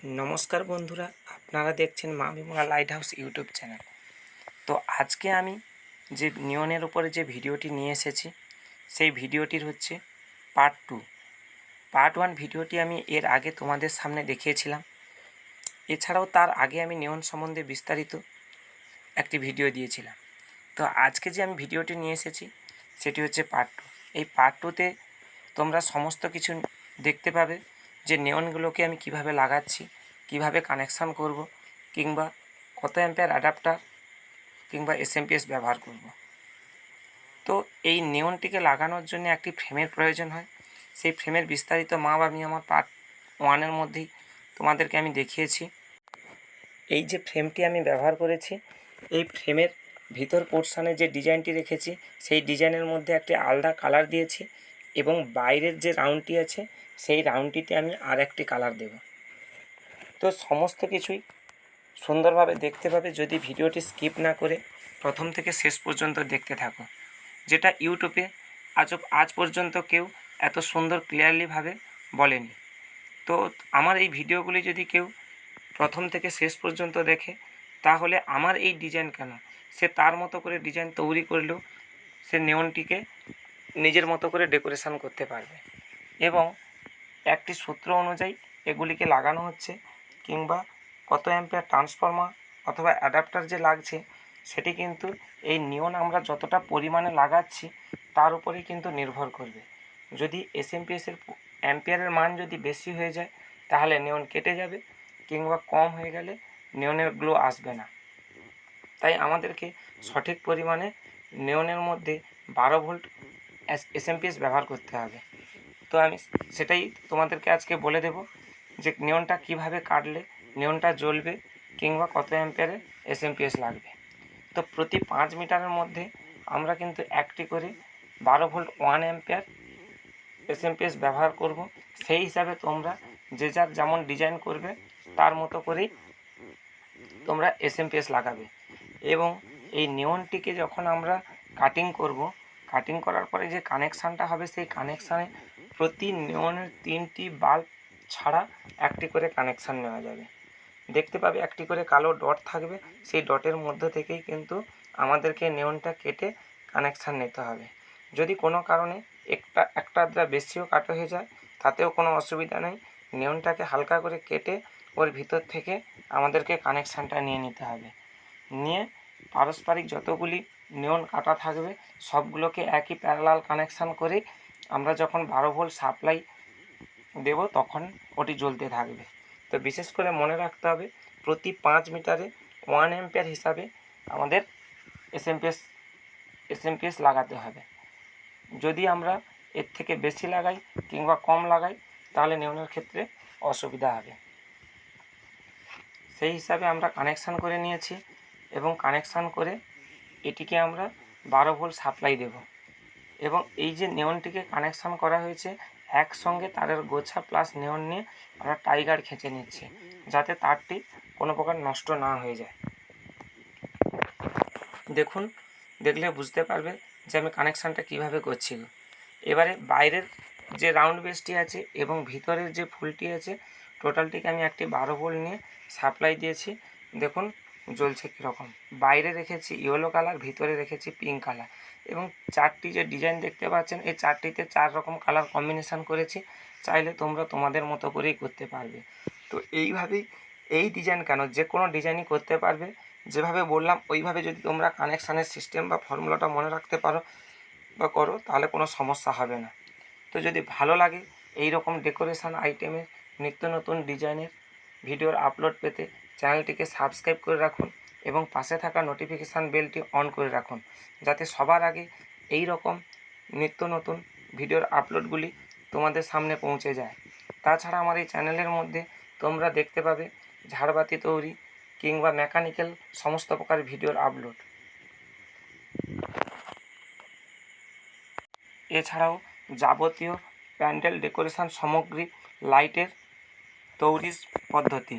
নমস্কার বন্ধুরা, আপনারা দেখছেন মা Bimala light house YouTube channel. তো আজকে আমি যে নিয়নের উপরে যে ভিডিওটি নিয়ে এসেছি সেই ভিডিওটির হচ্ছে পার্ট ওয়ান ভিডিওটি আমি এর আগে তোমাদের সামনে দেখিয়েছিলাম। এছাড়াও তার আগে আমি নিয়ন সম্বন্ধে বিস্তারিত একটি ভিডিও দিয়েছিলাম। তো আজকে যে আমি ভিডিওটি নিয়ে এসেছি সেটি হচ্ছে পার্ট টু। এই পার্ট টুতে তোমরা সমস্ত কিছু দেখতে পাবে যে নিয়নগুলোকে আমি কিভাবে লাগাচ্ছি, কিভাবে কানেকশান করব, কিংবা কত অ্যাম্পিয়ার অ্যাডাপ্টার কিংবা এসএমপিএস ব্যবহার করব। তো এই নিয়নটিকে লাগানোর জন্য একটি ফ্রেমের প্রয়োজন হয়। সেই ফ্রেমের বিস্তারিত আমি আমার পার্ট ওয়ানের মধ্যেই তোমাদেরকে আমি দেখিয়েছি। এই যে ফ্রেমটি আমি ব্যবহার করেছি, এই ফ্রেমের ভিতর পোর্শনে যে ডিজাইনটি রেখেছি সেই ডিজাইনের মধ্যে একটি আলাদা কালার দিয়েছি এবং বাইরের যে রাউন্ডটি আছে সেই রাউন্ডটিতে আমি আর একটি কালার দেব। তো সমস্ত কিছুই সুন্দরভাবে দেখতে পাবে যদি ভিডিওটি স্কিপ না করে প্রথম থেকে শেষ পর্যন্ত দেখতে থাকো, যেটা ইউটিউবে আজ পর্যন্ত কেউ এত সুন্দর ক্লিয়ারলিভাবে বলেনি। তো আমার এই ভিডিওগুলি যদি কেউ প্রথম থেকে শেষ পর্যন্ত দেখে তাহলে আমার এই ডিজাইন কেন, সে তার মতো করে ডিজাইন তৈরি করলেও সে নিয়নটিকে নিজের মতো করে ডেকোরেশন করতে পারবে। এবং একটি সূত্র অনুযায়ী এগুলিকে লাগানো হচ্ছে, কিংবা কত অ্যাম্পিয়ার ট্রান্সফর্মার অথবা অ্যাডাপ্টার যে লাগছে সেটি কিন্তু এই নিয়ন আমরা যতটা পরিমাণে লাগাচ্ছি তার উপরেই কিন্তু নির্ভর করবে। যদি এসএমপিএসের অ্যাম্পিয়ারের মান যদি বেশি হয়ে যায় তাহলে নিয়ন কেটে যাবে, কিংবা কম হয়ে গেলে নিয়নের গ্লো আসবে না। তাই আমাদেরকে সঠিক পরিমাণে নিয়নের মধ্যে 12 ভোল্ট এসএমপিএস ব্যবহার করতে হবে। তো আমি সেটাই তোমাদেরকে আজকে বলে দেব যে নিয়নটা কিভাবে কাটলে নিয়নটা জ্বলবে, কিংবা কত অ্যাম্পিয়ারের এসএমপিএস লাগবে। তো প্রতি 5 মিটারের মধ্যে আমরা কিন্তু একটি করে 12 ভোল্ট 1 অ্যাম্পিয়ার এসএমপিএস ব্যবহার করব। সেই হিসাবে তোমরা যে যার যেমন ডিজাইন করবে তার মতো করেই তোমরা এসএমপিএস লাগাবে। এবং এই নিয়নটিকে যখন আমরা কাটিং করব, কাটিং করার পরে যে কানেকশানটা হবে সেই কানেকশানে প্রতি নিয়নের 3টি বাল্ব ছাড়া একটি করে কানেকশান নেওয়া যাবে। দেখতে পাবে একটি করে কালো ডট থাকবে, সেই ডটের মধ্যে থেকেই কিন্তু আমাদেরকে নিয়নটা কেটে কানেকশান নিতে হবে। যদি কোনো কারণে একটা আধটা বেশিও কাটা হয়ে যায় তাতেও কোনো অসুবিধা নেই, নিয়নটাকে হালকা করে কেটে ওর ভিতর থেকে আমাদেরকে কানেকশানটা নিয়ে নিতে হবে। নিয়ে পারস্পরিক যতগুলি নিয়ন কাটা থাকবে সবগুলোকে একই প্যারালাল কানেকশান করে আমরা যখন 12 ভোল্ট সাপ্লাই দেব তখন ওটি জ্বলতে থাকবে। তো বিশেষ করে মনে রাখতে হবে প্রতি 5 মিটারে 1 অ্যাম্পিয়ার হিসাবে আমাদের এসএমপিএস লাগাতে হবে। যদি আমরা এর থেকে বেশি লাগাই কিংবা কম লাগাই তাহলে নিয়নের ক্ষেত্রে অসুবিধা হবে। সেই হিসাবে আমরা কানেকশান করে নিয়েছি এবং কানেকশান করে এটিকে আমরা 12 ভোল্ট সাপ্লাই দেব। এবং এই যে নিয়নটিকে কানেকশান করা হয়েছে একসঙ্গে তারের গোছা প্লাস নিয়ন নিয়ে আমরা টাইগার খেঁচে নিচ্ছি যাতে তারটি কোনো প্রকার নষ্ট না হয়ে যায়। দেখুন, দেখলে বুঝতে পারবে যে আমি কানেকশানটা কিভাবে করছি। এবারে বাইরের যে রাউন্ড বেসটি আছে এবং ভিতরের যে ফুলটি আছে টোটালটিকে আমি একটি 12 ভোল্ট নিয়ে সাপ্লাই দিয়েছি। দেখুন জ্বলছে কীরকম। বাইরে রেখেছি ইয়েলো কালার, ভিতরে রেখেছি পিঙ্ক কালার, এবং 4টি যে ডিজাইন দেখতে পাচ্ছেন এই 4টিতে 4 রকম কালার কম্বিনেশান করেছি। চাইলে তোমরা তোমাদের মতো করেই করতে পারবে। তো এইভাবেই এই ডিজাইন কেন, যে কোনো ডিজাইনই করতে পারবে। যেভাবে বললাম ওইভাবে যদি তোমরা কানেকশানের সিস্টেম বা ফর্মুলাটা মনে রাখতে পারো বা করো তাহলে কোনো সমস্যা হবে না। তো যদি ভালো লাগে এই রকম ডেকোরেশন আইটেমের নিত্য নতুন ডিজাইনের ভিডিওর আপলোড পেতে চ্যানেলটিকে সাবস্ক্রাইব করে রাখুন এবং পাশে থাকা নোটিফিকেশান বেলটি অন করে রাখুন, যাতে সবার আগে এই রকম নিত্য নতুন ভিডিওর আপলোডগুলি তোমাদের সামনে পৌঁছে যায়। তাছাড়া আমার এই চ্যানেলের মধ্যে তোমরা দেখতে পাবে ঝাড়বাতি তৈরি কিংবা মেকানিক্যাল সমস্ত প্রকার ভিডিওর আপলোড। এছাড়াও যাবতীয় প্যান্ডেল ডেকোরেশন সামগ্রী, লাইটের তৈরির পদ্ধতি